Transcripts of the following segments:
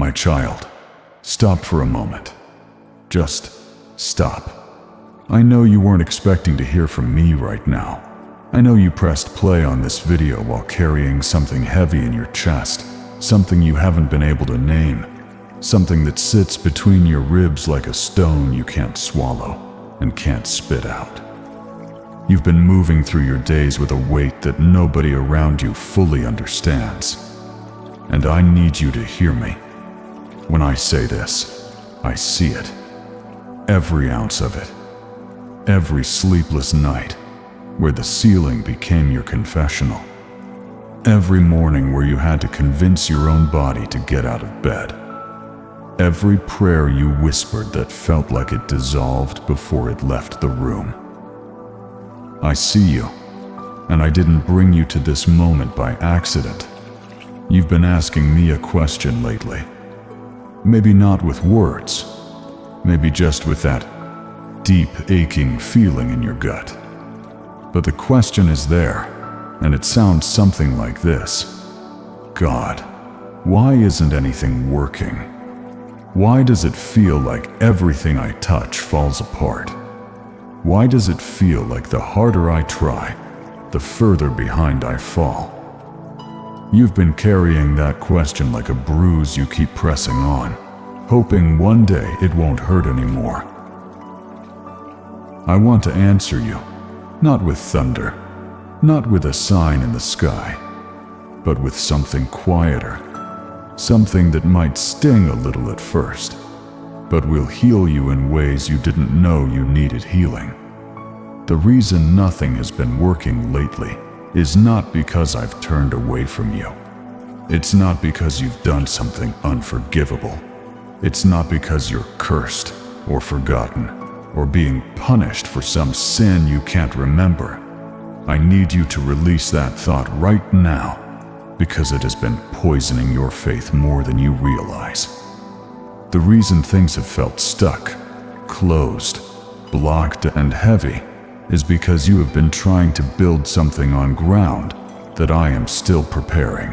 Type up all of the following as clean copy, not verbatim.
My child, stop for a moment. Just stop. I know you weren't expecting to hear from me right now. I know you pressed play on this video while carrying something heavy in your chest, something you haven't been able to name, something that sits between your ribs like a stone you can't swallow and can't spit out. You've been moving through your days with a weight that nobody around you fully understands. And I need you to hear me. When I say this, I see it. Every ounce of it. Every sleepless night where the ceiling became your confessional. Every morning where you had to convince your own body to get out of bed. Every prayer you whispered that felt like it dissolved before it left the room. I see you, and I didn't bring you to this moment by accident. You've been asking me a question lately. Maybe not with words, maybe just with that deep, aching feeling in your gut. But the question is there, and it sounds something like this. God, why isn't anything working? Why does it feel like everything I touch falls apart? Why does it feel like the harder I try, the further behind I fall? You've been carrying that question like a bruise you keep pressing on, hoping one day it won't hurt anymore. I want to answer you, not with thunder, not with a sign in the sky, but with something quieter, something that might sting a little at first, but will heal you in ways you didn't know you needed healing. The reason nothing has been working lately is not because I've turned away from you. It's not because you've done something unforgivable. It's not because you're cursed or forgotten or being punished for some sin you can't remember. I need you to release that thought right now because it has been poisoning your faith more than you realize. The reason things have felt stuck, closed, blocked, and heavy is because you have been trying to build something on ground that I am still preparing.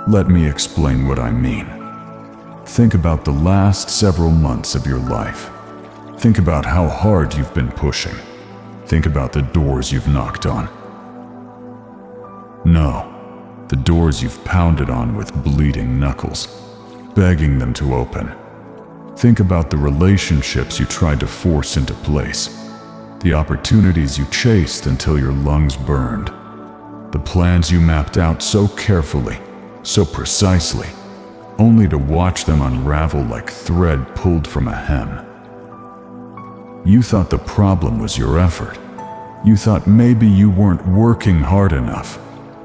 Let me explain what I mean. Think about the last several months of your life. Think about how hard you've been pushing. Think about the doors you've knocked on. No, the doors you've pounded on with bleeding knuckles, begging them to open. Think about the relationships you tried to force into place, the opportunities you chased until your lungs burned, the plans you mapped out so carefully, so precisely, only to watch them unravel like thread pulled from a hem. You thought the problem was your effort. You thought maybe you weren't working hard enough,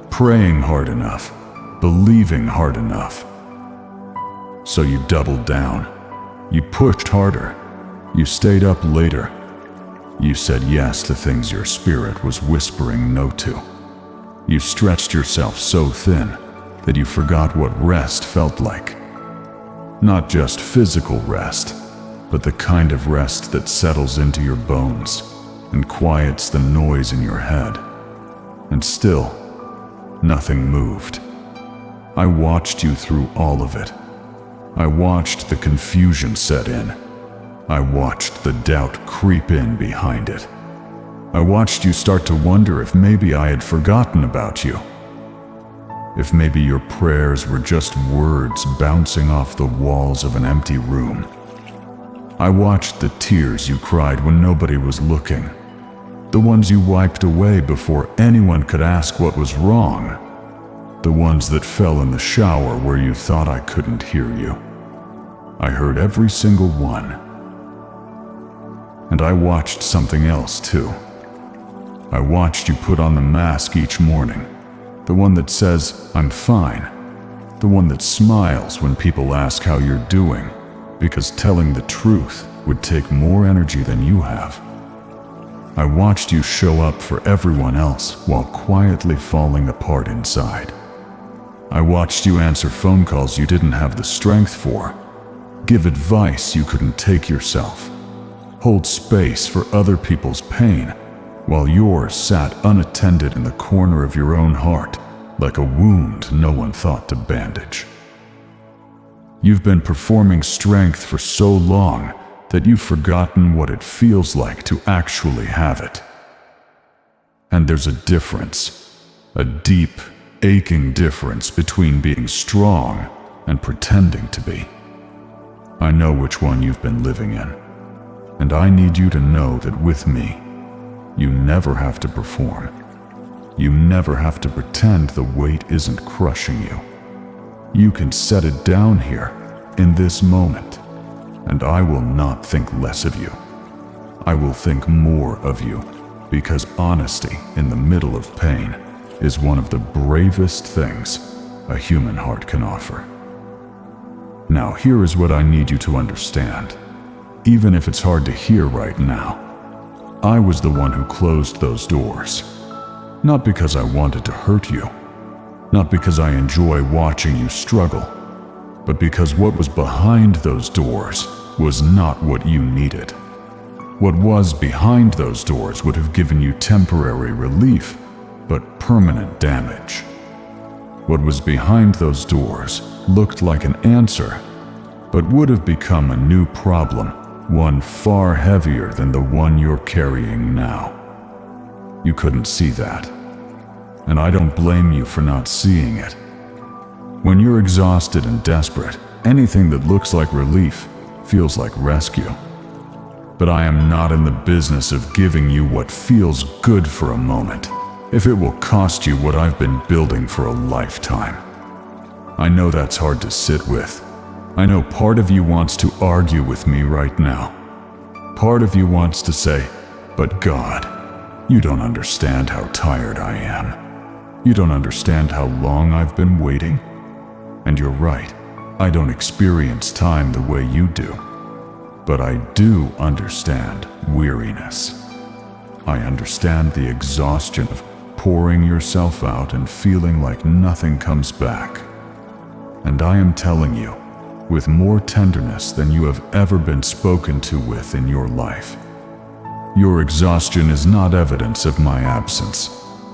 praying hard enough, believing hard enough. So you doubled down. You pushed harder. You stayed up later. You said yes to things your spirit was whispering no to. You stretched yourself so thin that you forgot what rest felt like. Not just physical rest, but the kind of rest that settles into your bones and quiets the noise in your head. And still, nothing moved. I watched you through all of it. I watched the confusion set in. I watched the doubt creep in behind it. I watched you start to wonder if maybe I had forgotten about you. If maybe your prayers were just words bouncing off the walls of an empty room. I watched the tears you cried when nobody was looking. The ones you wiped away before anyone could ask what was wrong. The ones that fell in the shower where you thought I couldn't hear you. I heard every single one. And I watched something else too. I watched you put on the mask each morning. The one that says, "I'm fine." The one that smiles when people ask how you're doing, because telling the truth would take more energy than you have. I watched you show up for everyone else while quietly falling apart inside. I watched you answer phone calls you didn't have the strength for, give advice you couldn't take yourself, hold space for other people's pain while yours sat unattended in the corner of your own heart like a wound no one thought to bandage. You've been performing strength for so long that you've forgotten what it feels like to actually have it. And there's a difference, a deep, aching difference between being strong and pretending to be. I know which one you've been living in, and I need you to know that with me, you never have to perform. You never have to pretend the weight isn't crushing you. You can set it down here, in this moment, and I will not think less of you. I will think more of you, because honesty in the middle of pain is one of the bravest things a human heart can offer. Now, here is what I need you to understand, even if it's hard to hear right now. I was the one who closed those doors. Not because I wanted to hurt you, not because I enjoy watching you struggle, but because what was behind those doors was not what you needed. What was behind those doors would have given you temporary relief, but permanent damage. What was behind those doors looked like an answer, but would have become a new problem, one far heavier than the one you're carrying now. You couldn't see that, and I don't blame you for not seeing it. When you're exhausted and desperate, anything that looks like relief feels like rescue. But I am not in the business of giving you what feels good for a moment, if it will cost you what I've been building for a lifetime. I know that's hard to sit with. I know part of you wants to argue with me right now. Part of you wants to say, "But God, you don't understand how tired I am. You don't understand how long I've been waiting." And you're right, I don't experience time the way you do. But I do understand weariness. I understand the exhaustion of pouring yourself out and feeling like nothing comes back. And I am telling you, with more tenderness than you have ever been spoken to with in your life, your exhaustion is not evidence of my absence.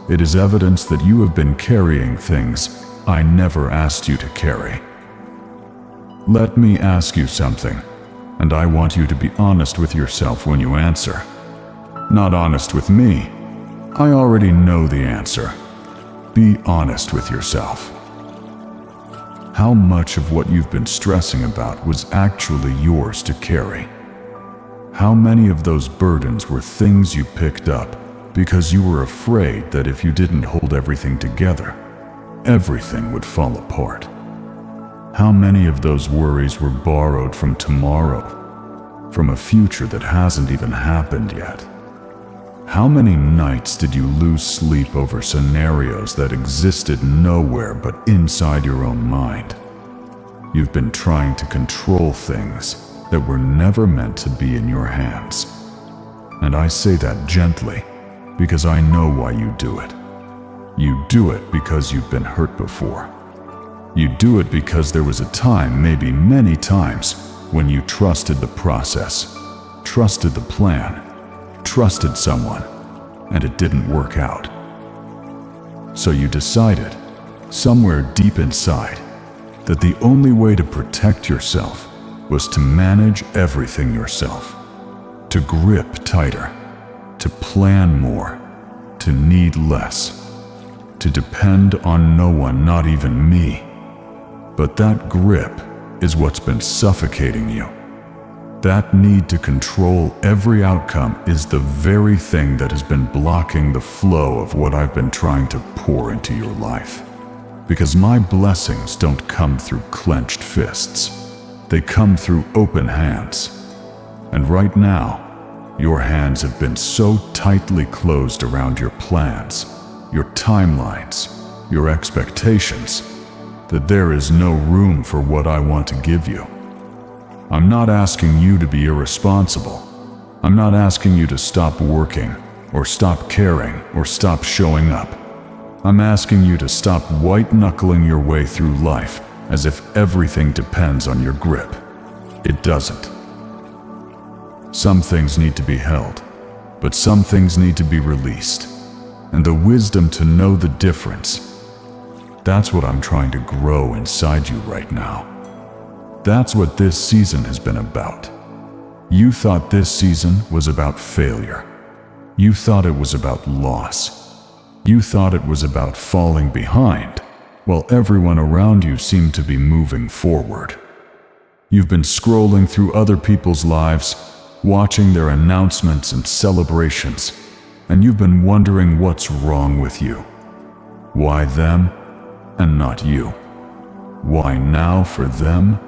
It is evidence that you have been carrying things I never asked you to carry. Let me ask you something, and I want you to be honest with yourself when you answer. Not honest with me. I already know the answer. Be honest with yourself. How much of what you've been stressing about was actually yours to carry? How many of those burdens were things you picked up because you were afraid that if you didn't hold everything together, everything would fall apart? How many of those worries were borrowed from tomorrow, from a future that hasn't even happened yet? How many nights did you lose sleep over scenarios that existed nowhere but inside your own mind? You've been trying to control things that were never meant to be in your hands. And I say that gently because I know why you do it. You do it because you've been hurt before. You do it because there was a time, maybe many times, when you trusted the process, trusted the plan, trusted someone, and it didn't work out. So you decided, somewhere deep inside, that the only way to protect yourself was to manage everything yourself, to grip tighter, to plan more, to need less, to depend on no one, not even me. But that grip is what's been suffocating you. That need to control every outcome is the very thing that has been blocking the flow of what I've been trying to pour into your life. Because my blessings don't come through clenched fists. They come through open hands. And right now, your hands have been so tightly closed around your plans, your timelines, your expectations, that there is no room for what I want to give you. I'm not asking you to be irresponsible. I'm not asking you to stop working, or stop caring, or stop showing up. I'm asking you to stop white-knuckling your way through life as if everything depends on your grip. It doesn't. Some things need to be held, but some things need to be released. And the wisdom to know the difference, that's what I'm trying to grow inside you right now. That's what this season has been about. You thought this season was about failure. You thought it was about loss. You thought it was about falling behind, while everyone around you seemed to be moving forward. You've been scrolling through other people's lives, watching their announcements and celebrations, and you've been wondering what's wrong with you. Why them and not you? Why now for them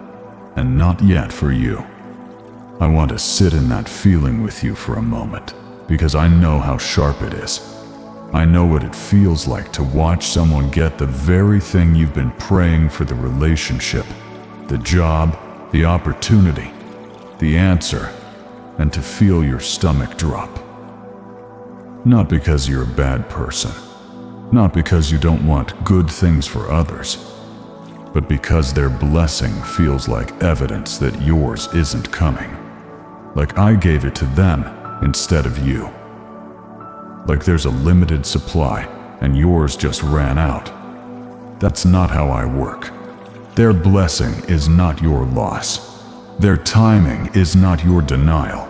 and not yet for you? I want to sit in that feeling with you for a moment, because I know how sharp it is. I know what it feels like to watch someone get the very thing you've been praying for: the relationship, the job, the opportunity, the answer, and to feel your stomach drop. Not because you're a bad person, not because you don't want good things for others, but because their blessing feels like evidence that yours isn't coming. Like I gave it to them instead of you. Like there's a limited supply and yours just ran out. That's not how I work. Their blessing is not your loss. Their timing is not your denial.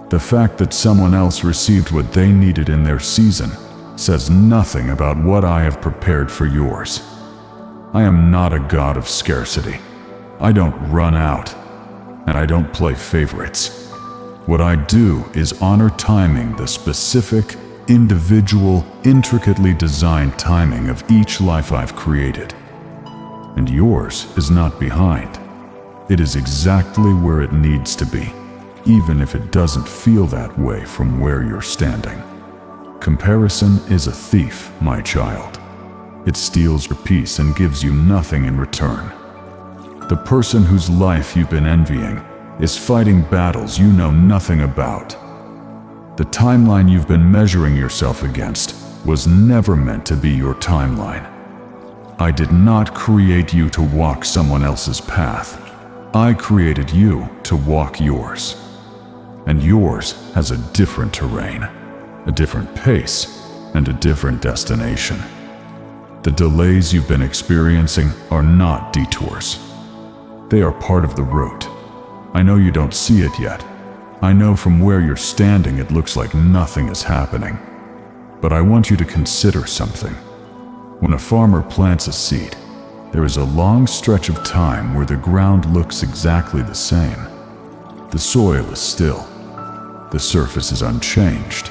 The fact that someone else received what they needed in their season says nothing about what I have prepared for yours. I am not a god of scarcity. I don't run out, and I don't play favorites. What I do is honor timing, the specific, individual, intricately designed timing of each life I've created. And yours is not behind. It is exactly where it needs to be, even if it doesn't feel that way from where you're standing. Comparison is a thief, my child. It steals your peace and gives you nothing in return. The person whose life you've been envying is fighting battles you know nothing about. The timeline you've been measuring yourself against was never meant to be your timeline. I did not create you to walk someone else's path. I created you to walk yours. And yours has a different terrain, a different pace, and a different destination. The delays you've been experiencing are not detours. They are part of the route. I know you don't see it yet. I know from where you're standing it looks like nothing is happening. But I want you to consider something. When a farmer plants a seed, there is a long stretch of time where the ground looks exactly the same. The soil is still. The surface is unchanged.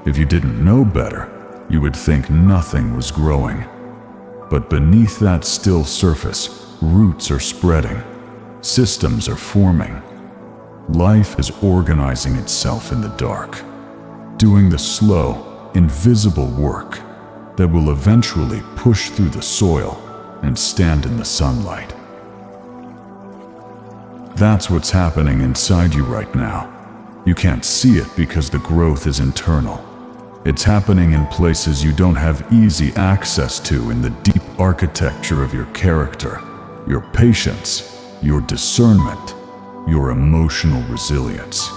If you didn't know better, you would think nothing was growing. But beneath that still surface, roots are spreading. Systems are forming. Life is organizing itself in the dark, doing the slow, invisible work that will eventually push through the soil and stand in the sunlight. That's what's happening inside you right now. You can't see it because the growth is internal. It's happening in places you don't have easy access to, in the deep architecture of your character, your patience, your discernment, your emotional resilience.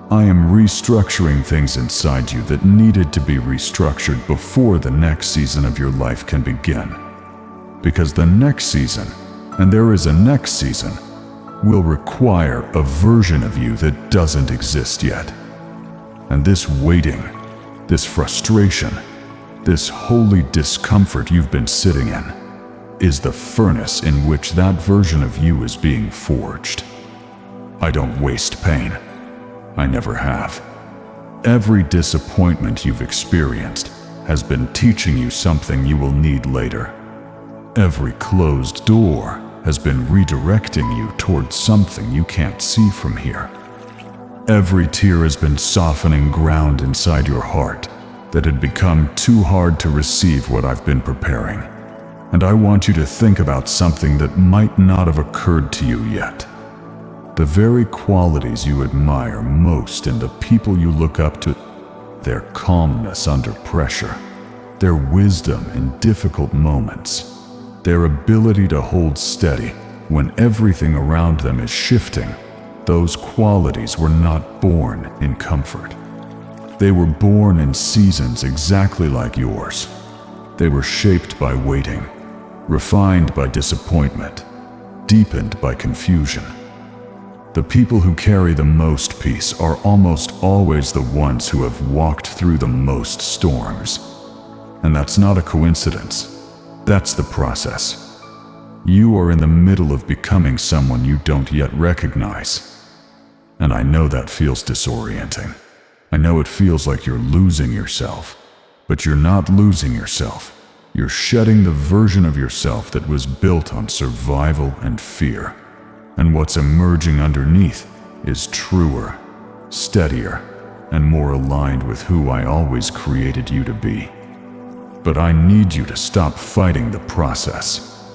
I am restructuring things inside you that needed to be restructured before the next season of your life can begin. Because the next season, and there is a next season, will require a version of you that doesn't exist yet. And this waiting, this frustration, this holy discomfort you've been sitting in, is the furnace in which that version of you is being forged. I don't waste pain. I never have. Every disappointment you've experienced has been teaching you something you will need later. Every closed door has been redirecting you towards something you can't see from here. Every tear has been softening ground inside your heart that had become too hard to receive what I've been preparing. And I want you to think about something that might not have occurred to you yet. The very qualities you admire most in the people you look up to: their calmness under pressure, their wisdom in difficult moments, their ability to hold steady when everything around them is shifting. Those qualities were not born in comfort. They were born in seasons exactly like yours. They were shaped by waiting, refined by disappointment, deepened by confusion. The people who carry the most peace are almost always the ones who have walked through the most storms. And that's not a coincidence. That's the process. You are in the middle of becoming someone you don't yet recognize. And I know that feels disorienting. I know it feels like you're losing yourself. But you're not losing yourself. You're shedding the version of yourself that was built on survival and fear. And what's emerging underneath is truer, steadier, and more aligned with who I always created you to be. But I need you to stop fighting the process.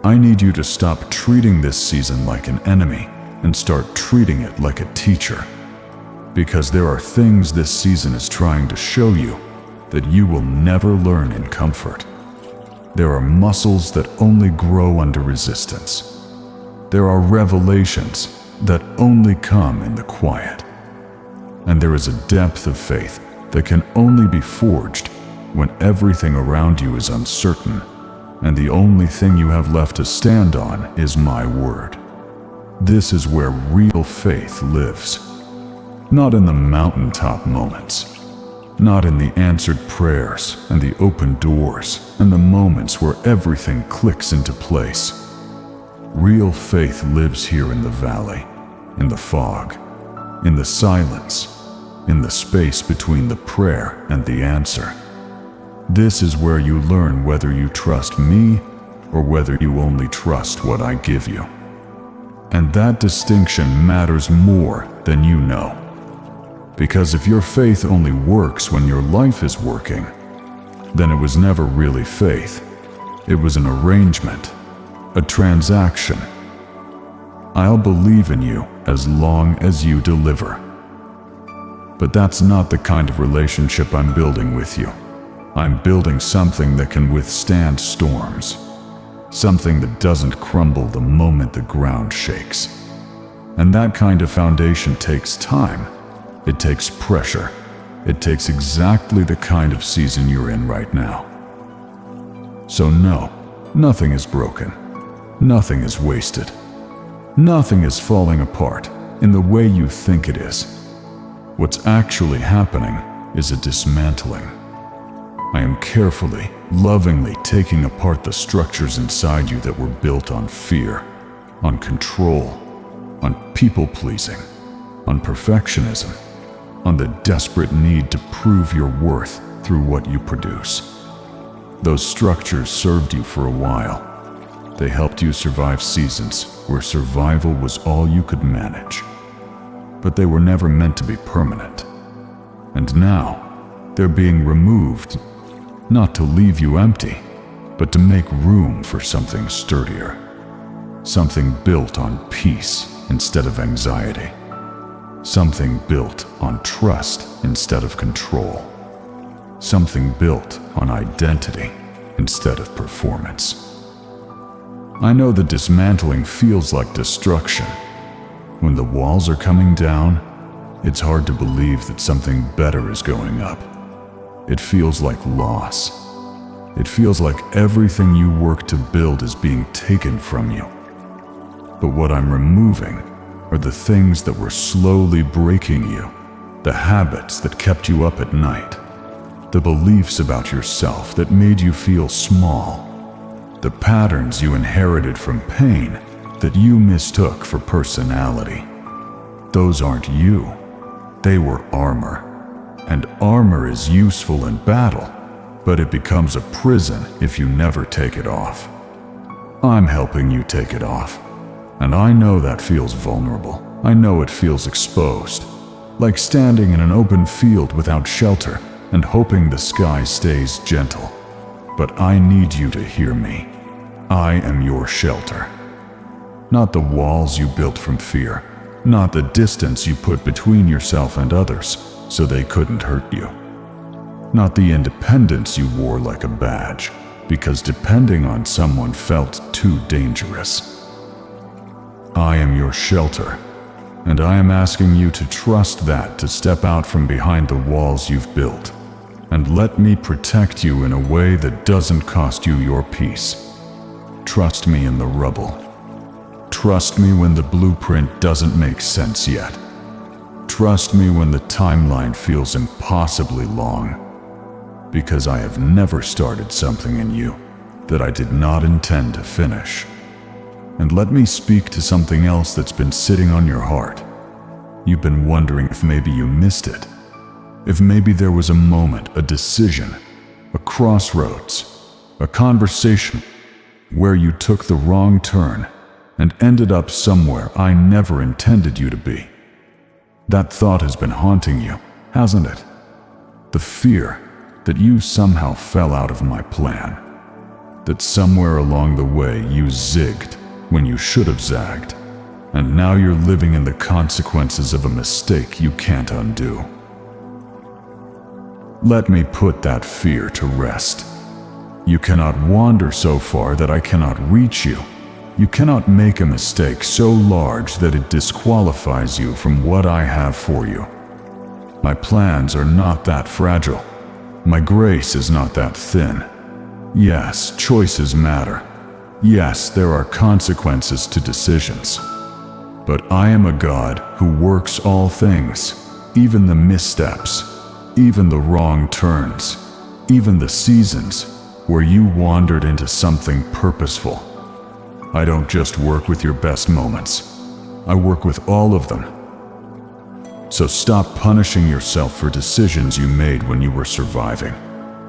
I need you to stop treating this season like an enemy and start treating it like a teacher. Because there are things this season is trying to show you that you will never learn in comfort. There are muscles that only grow under resistance. There are revelations that only come in the quiet. And there is a depth of faith that can only be forged when everything around you is uncertain, and the only thing you have left to stand on is my word. This is where real faith lives. Not in the mountaintop moments, not in the answered prayers and the open doors and the moments where everything clicks into place. Real faith lives here in the valley, in the fog, in the silence, in the space between the prayer and the answer. This is where you learn whether you trust me or whether you only trust what I give you. And that distinction matters more than you know. Because if your faith only works when your life is working, then it was never really faith. It was an arrangement. A transaction. I'll believe in you as long as you deliver. But that's not the kind of relationship I'm building with you. I'm building something that can withstand storms. Something that doesn't crumble the moment the ground shakes. And that kind of foundation takes time. It takes pressure. It takes exactly the kind of season you're in right now. So no, nothing is broken. Nothing is wasted. Nothing is falling apart in the way you think it is. What's actually happening is a dismantling. I am carefully, lovingly taking apart the structures inside you that were built on fear, on control, on people-pleasing, on perfectionism, on the desperate need to prove your worth through what you produce. Those structures served you for a while. They helped you survive seasons where survival was all you could manage. But they were never meant to be permanent. And now, they're being removed, not to leave you empty, but to make room for something sturdier. Something built on peace instead of anxiety. Something built on trust instead of control. Something built on identity instead of performance. I know the dismantling feels like destruction. When the walls are coming down, it's hard to believe that something better is going up. It feels like loss. It feels like everything you worked to build is being taken from you. But what I'm removing are the things that were slowly breaking you, the habits that kept you up at night, the beliefs about yourself that made you feel small, the patterns you inherited from pain that you mistook for personality. Those aren't you. They were armor. And armor is useful in battle, but it becomes a prison if you never take it off. I'm helping you take it off. And I know that feels vulnerable. I know it feels exposed. Like standing in an open field without shelter and hoping the sky stays gentle. But I need you to hear me. I am your shelter. Not the walls you built from fear, not the distance you put between yourself and others so they couldn't hurt you. Not the independence you wore like a badge, because depending on someone felt too dangerous. I am your shelter, and I am asking you to trust that, to step out from behind the walls you've built, and let me protect you in a way that doesn't cost you your peace. Trust me in the rubble. Trust me when the blueprint doesn't make sense yet. Trust me when the timeline feels impossibly long. Because I have never started something in you that I did not intend to finish. And let me speak to something else that's been sitting on your heart. You've been wondering if maybe you missed it. If maybe there was a moment, a decision, a crossroads, a conversation where you took the wrong turn and ended up somewhere I never intended you to be. That thought has been haunting you, hasn't it? The fear that you somehow fell out of my plan. That somewhere along the way you zigged when you should have zagged. And now you're living in the consequences of a mistake you can't undo. Let me put that fear to rest. You cannot wander so far that I cannot reach you. You cannot make a mistake so large that it disqualifies you from what I have for you. My plans are not that fragile. My grace is not that thin. Yes, choices matter. Yes, there are consequences to decisions. But I am a God who works all things, even the missteps, even the wrong turns, even the seasons where you wandered into something purposeful. I don't just work with your best moments. I work with all of them. So stop punishing yourself for decisions you made when you were surviving.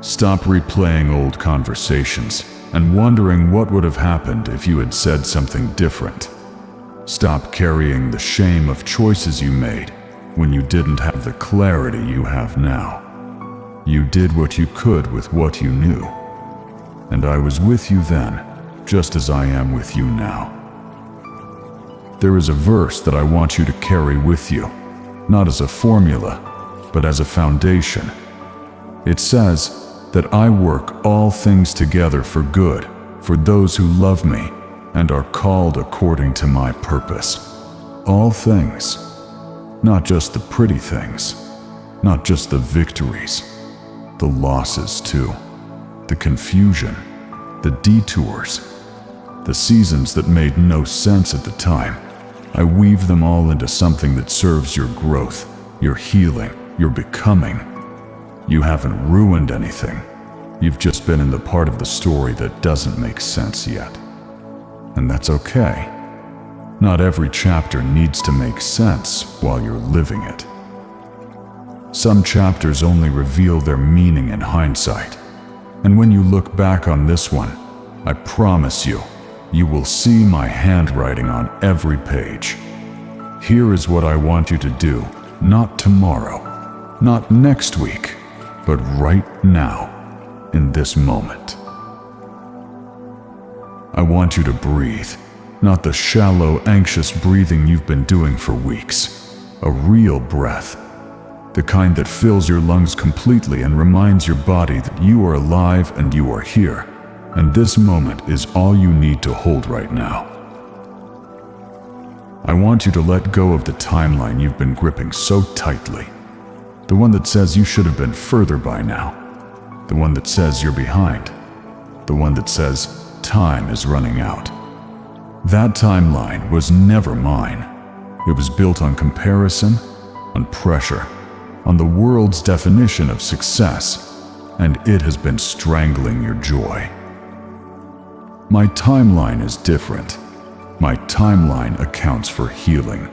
Stop replaying old conversations and wondering what would have happened if you had said something different. Stop carrying the shame of choices you made when you didn't have the clarity you have now. You did what you could with what you knew. And I was with you then, just as I am with you now. There is a verse that I want you to carry with you, not as a formula, but as a foundation. It says that I work all things together for good for those who love me and are called according to my purpose. All things, not just the pretty things, not just the victories, the losses too, the confusion, the detours, the seasons that made no sense at the time. I weave them all into something that serves your growth, your healing, your becoming. You haven't ruined anything. You've just been in the part of the story that doesn't make sense yet. And that's okay. Not every chapter needs to make sense while you're living it. Some chapters only reveal their meaning in hindsight. And when you look back on this one, I promise you, you will see my handwriting on every page. Here is what I want you to do, not tomorrow, not next week, but right now, in this moment. I want you to breathe, not the shallow, anxious breathing you've been doing for weeks. A real breath, the kind that fills your lungs completely and reminds your body that you are alive and you are here. And this moment is all you need to hold right now. I want you to let go of the timeline you've been gripping so tightly. The one that says you should have been further by now. The one that says you're behind. The one that says time is running out. That timeline was never mine. It was built on comparison, on pressure, on the world's definition of success, and it has been strangling your joy. My timeline is different. My timeline accounts for healing.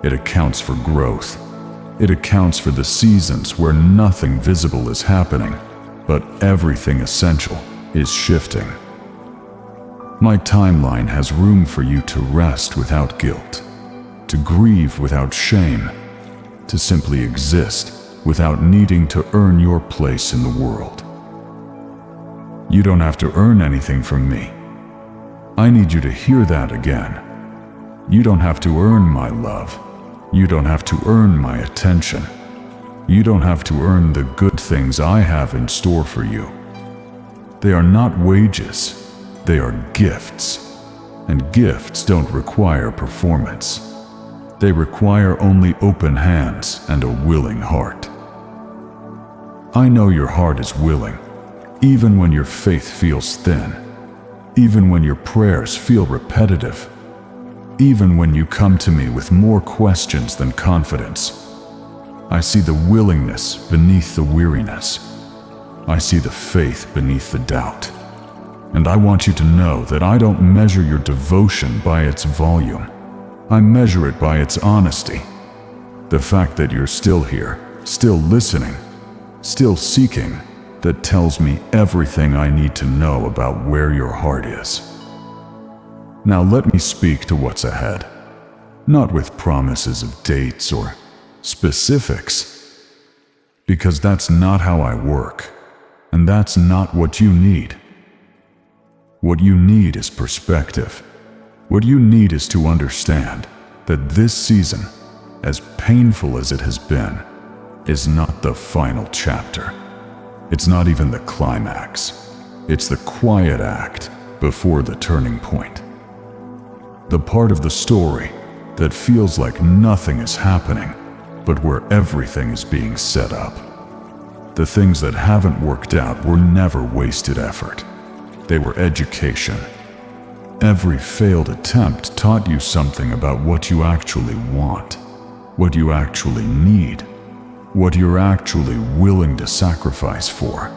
It accounts for growth. It accounts for the seasons where nothing visible is happening, but everything essential is shifting. My timeline has room for you to rest without guilt, to grieve without shame, to simply exist without needing to earn your place in the world. You don't have to earn anything from me. I need you to hear that again. You don't have to earn my love. You don't have to earn my attention. You don't have to earn the good things I have in store for you. They are not wages. They are gifts. And gifts don't require performance. They require only open hands and a willing heart. I know your heart is willing, even when your faith feels thin. Even when your prayers feel repetitive, even when you come to me with more questions than confidence. I see the willingness beneath the weariness. I see the faith beneath the doubt. And I want you to know that I don't measure your devotion by its volume. I measure it by its honesty. The fact that you're still here, still listening, still seeking, that tells me everything I need to know about where your heart is. Now let me speak to what's ahead, not with promises of dates or specifics, because that's not how I work, and that's not what you need. What you need is perspective. What you need is to understand that this season, as painful as it has been, is not the final chapter. It's not even the climax. It's the quiet act before the turning point. The part of the story that feels like nothing is happening, but where everything is being set up. The things that haven't worked out were never wasted effort. They were education. Every failed attempt taught you something about what you actually want, what you actually need, what you're actually willing to sacrifice for.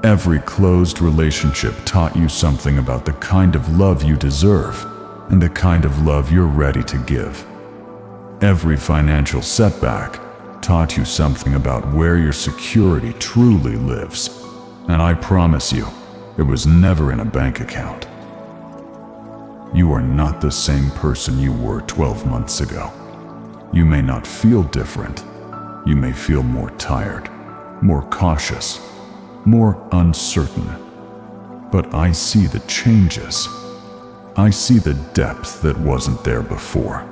Every closed relationship taught you something about the kind of love you deserve and the kind of love you're ready to give. Every financial setback taught you something about where your security truly lives. And I promise you, it was never in a bank account. You are not the same person you were 12 months ago. You may not feel different. You may feel more tired, more cautious, more uncertain. But I see the changes. I see the depth that wasn't there before.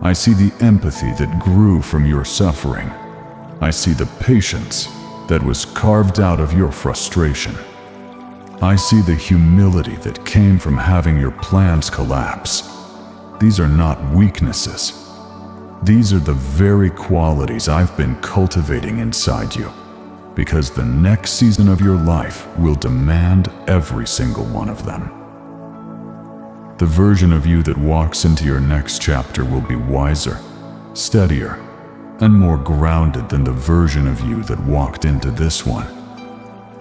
I see the empathy that grew from your suffering. I see the patience that was carved out of your frustration. I see the humility that came from having your plans collapse. These are not weaknesses. These are the very qualities I've been cultivating inside you, because the next season of your life will demand every single one of them. The version of you that walks into your next chapter will be wiser, steadier, and more grounded than the version of you that walked into this one.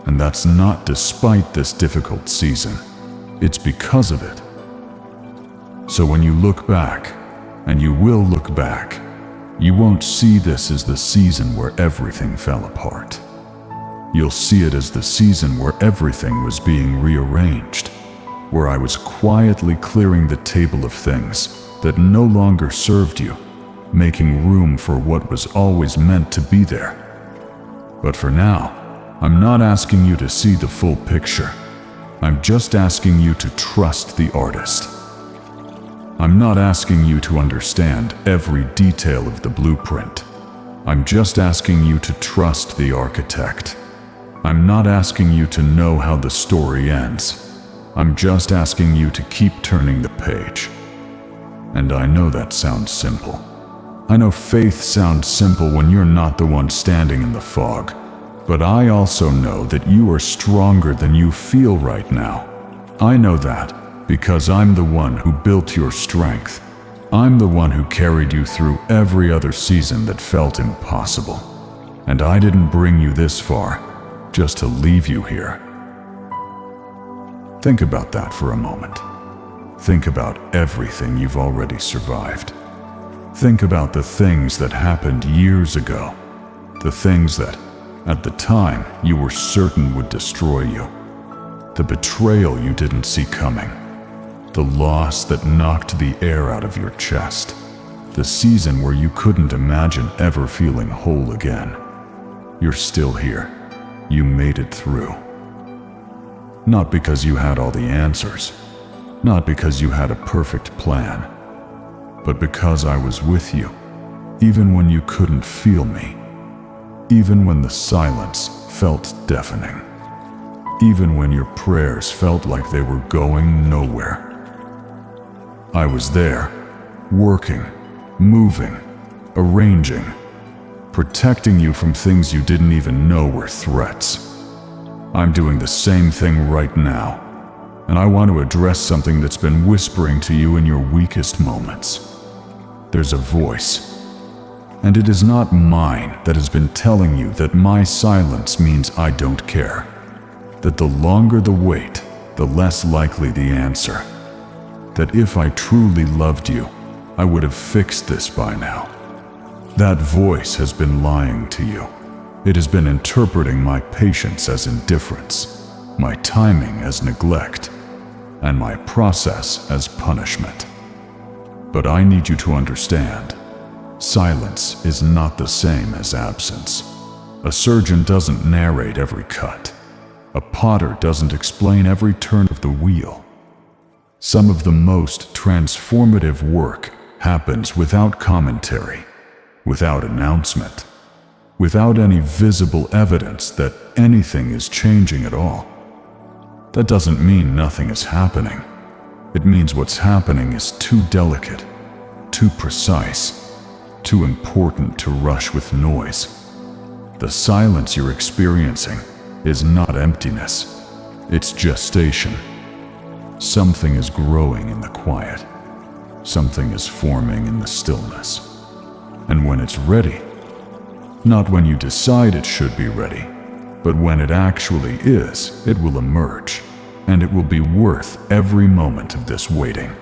And that's not despite this difficult season. It's because of it. So when you look back, and you will look back, you won't see this as the season where everything fell apart. You'll see it as the season where everything was being rearranged, where I was quietly clearing the table of things that no longer served you, making room for what was always meant to be there. But for now, I'm not asking you to see the full picture. I'm just asking you to trust the artist. I'm not asking you to understand every detail of the blueprint. I'm just asking you to trust the architect. I'm not asking you to know how the story ends. I'm just asking you to keep turning the page. And I know that sounds simple. I know faith sounds simple when you're not the one standing in the fog. But I also know that you are stronger than you feel right now. I know that because I'm the one who built your strength. I'm the one who carried you through every other season that felt impossible. And I didn't bring you this far just to leave you here. Think about that for a moment. Think about everything you've already survived. Think about the things that happened years ago. The things that, at the time, you were certain would destroy you. The betrayal you didn't see coming. The loss that knocked the air out of your chest. The season where you couldn't imagine ever feeling whole again. You're still here. You made it through. Not because you had all the answers. Not because you had a perfect plan. But because I was with you, even when you couldn't feel me. Even when the silence felt deafening. Even when your prayers felt like they were going nowhere. I was there, working, moving, arranging, protecting you from things you didn't even know were threats. I'm doing the same thing right now. and I want to address something that's been whispering to you in your weakest moments. There's a voice, and it is not mine, that has been telling you that my silence means I don't care, that the longer the wait, the less likely the answer, that if I truly loved you, I would have fixed this by now. That voice has been lying to you. It has been interpreting my patience as indifference, my timing as neglect, and my process as punishment. But I need you to understand, silence is not the same as absence. A surgeon doesn't narrate every cut. A potter doesn't explain every turn of the wheel. Some of the most transformative work happens without commentary, without announcement, without any visible evidence that anything is changing at all. That doesn't mean nothing is happening. It means what's happening is too delicate, too precise, too important to rush with noise. The silence you're experiencing is not emptiness, it's gestation. Something is growing in the quiet. Something is forming in the stillness. And when it's ready, not when you decide it should be ready, but when it actually is, it will emerge, and it will be worth every moment of this waiting.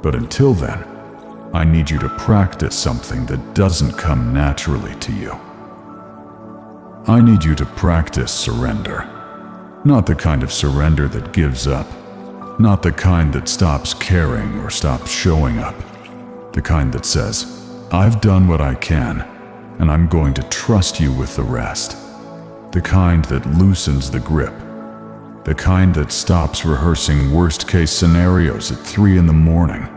But until then, I need you to practice something that doesn't come naturally to you. I need you to practice surrender. Not the kind of surrender that gives up, not the kind that stops caring or stops showing up. The kind that says, I've done what I can, and I'm going to trust you with the rest. The kind that loosens the grip. The kind that stops rehearsing worst-case scenarios at 3 in the morning.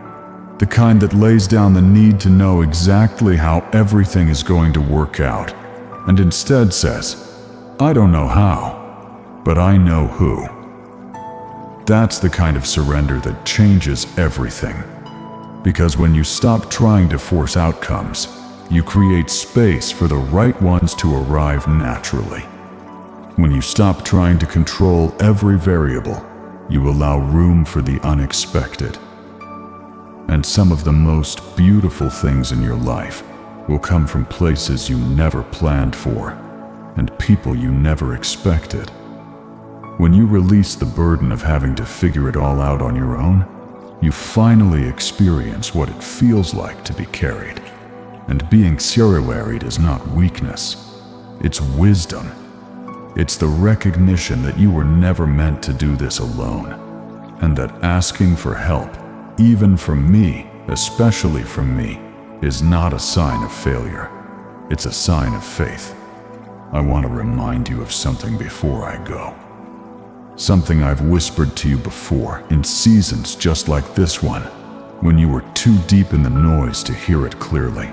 The kind that lays down the need to know exactly how everything is going to work out, and instead says, I don't know how, but I know who. That's the kind of surrender that changes everything. Because when you stop trying to force outcomes, you create space for the right ones to arrive naturally. When you stop trying to control every variable, you allow room for the unexpected. And some of the most beautiful things in your life will come from places you never planned for, and people you never expected. When you release the burden of having to figure it all out on your own, you finally experience what it feels like to be carried. And being carried is not weakness, it's wisdom. It's the recognition that you were never meant to do this alone, and that asking for help, even from me, especially from me, is not a sign of failure. It's a sign of faith. I want to remind you of something before I go. Something I've whispered to you before in seasons just like this one, when you were too deep in the noise to hear it clearly.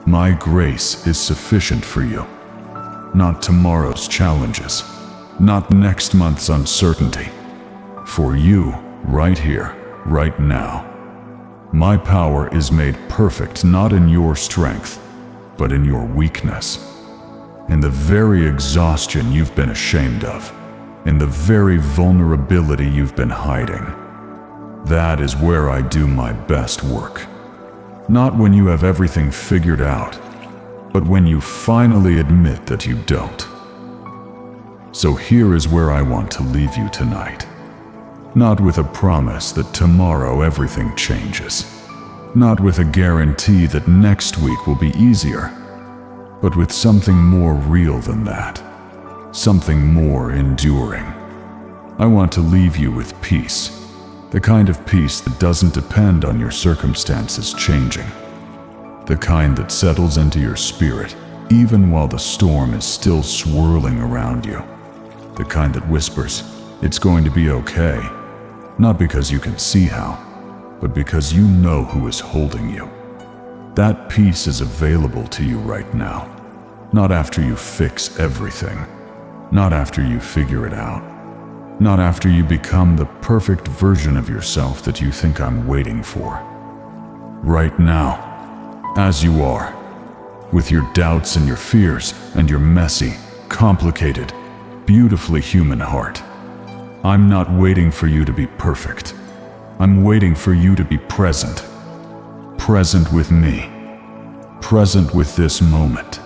My grace is sufficient for you. Not tomorrow's challenges, not next month's uncertainty. For you, right here, right now. My power is made perfect not in your strength, but in your weakness. In the very exhaustion you've been ashamed of. In the very vulnerability you've been hiding. That is where I do my best work. Not when you have everything figured out, but when you finally admit that you don't. So here is where I want to leave you tonight. Not with a promise that tomorrow everything changes. Not with a guarantee that next week will be easier, but with something more real than that. Something more enduring. I want to leave you with peace. The kind of peace that doesn't depend on your circumstances changing. The kind that settles into your spirit, even while the storm is still swirling around you. The kind that whispers, it's going to be okay. Not because you can see how, but because you know who is holding you. That peace is available to you right now. Not after you fix everything. Not after you figure it out. Not after you become the perfect version of yourself that you think I'm waiting for. Right now, as you are, with your doubts and your fears and your messy, complicated, beautifully human heart. I'm not waiting for you to be perfect. I'm waiting for you to be present. Present with me. Present with this moment.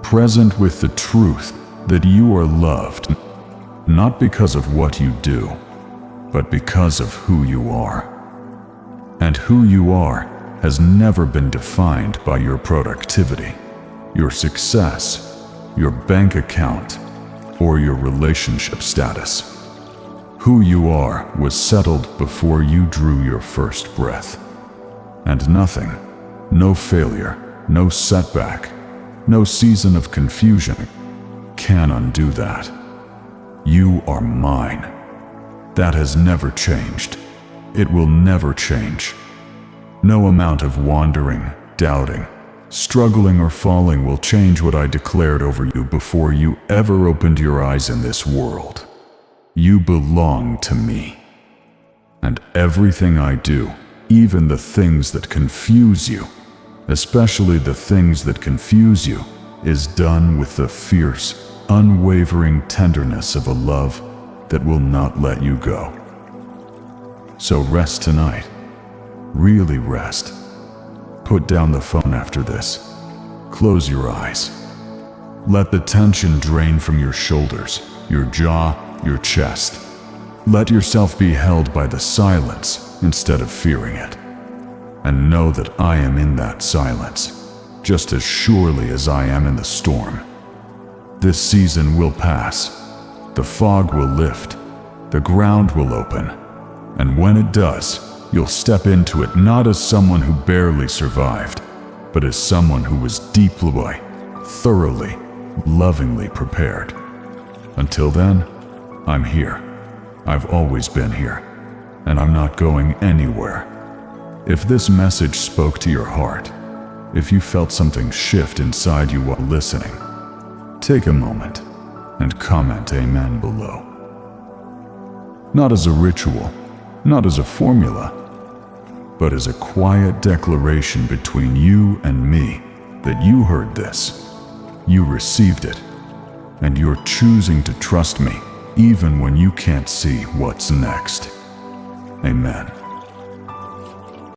Present with the truth that you are loved, not because of what you do, but because of who you are. And who you are has never been defined by your productivity, your success, your bank account, or your relationship status. Who you are was settled before you drew your first breath. And nothing, no failure, no setback, no season of confusion can undo that. You are mine. That has never changed. It will never change. No amount of wandering, doubting, struggling, or falling will change what I declared over you before you ever opened your eyes in this world. You belong to me. And everything I do, even the things that confuse you, especially the things that confuse you, is done with the fierce, unwavering tenderness of a love that will not let you go. So rest tonight. Really rest. Put down the phone after this. Close your eyes. Let the tension drain from your shoulders, your jaw, your chest. Let yourself be held by the silence instead of fearing it. And know that I am in that silence, just as surely as I am in the storm. This season will pass. The fog will lift. The ground will open. And when it does, you'll step into it not as someone who barely survived, but as someone who was deeply, thoroughly, lovingly prepared. Until then, I'm here. I've always been here, and I'm not going anywhere. If this message spoke to your heart, if you felt something shift inside you while listening, take a moment and comment amen below. Not as a ritual, not as a formula, but as a quiet declaration between you and me that you heard this, you received it, and you're choosing to trust me even when you can't see what's next. Amen.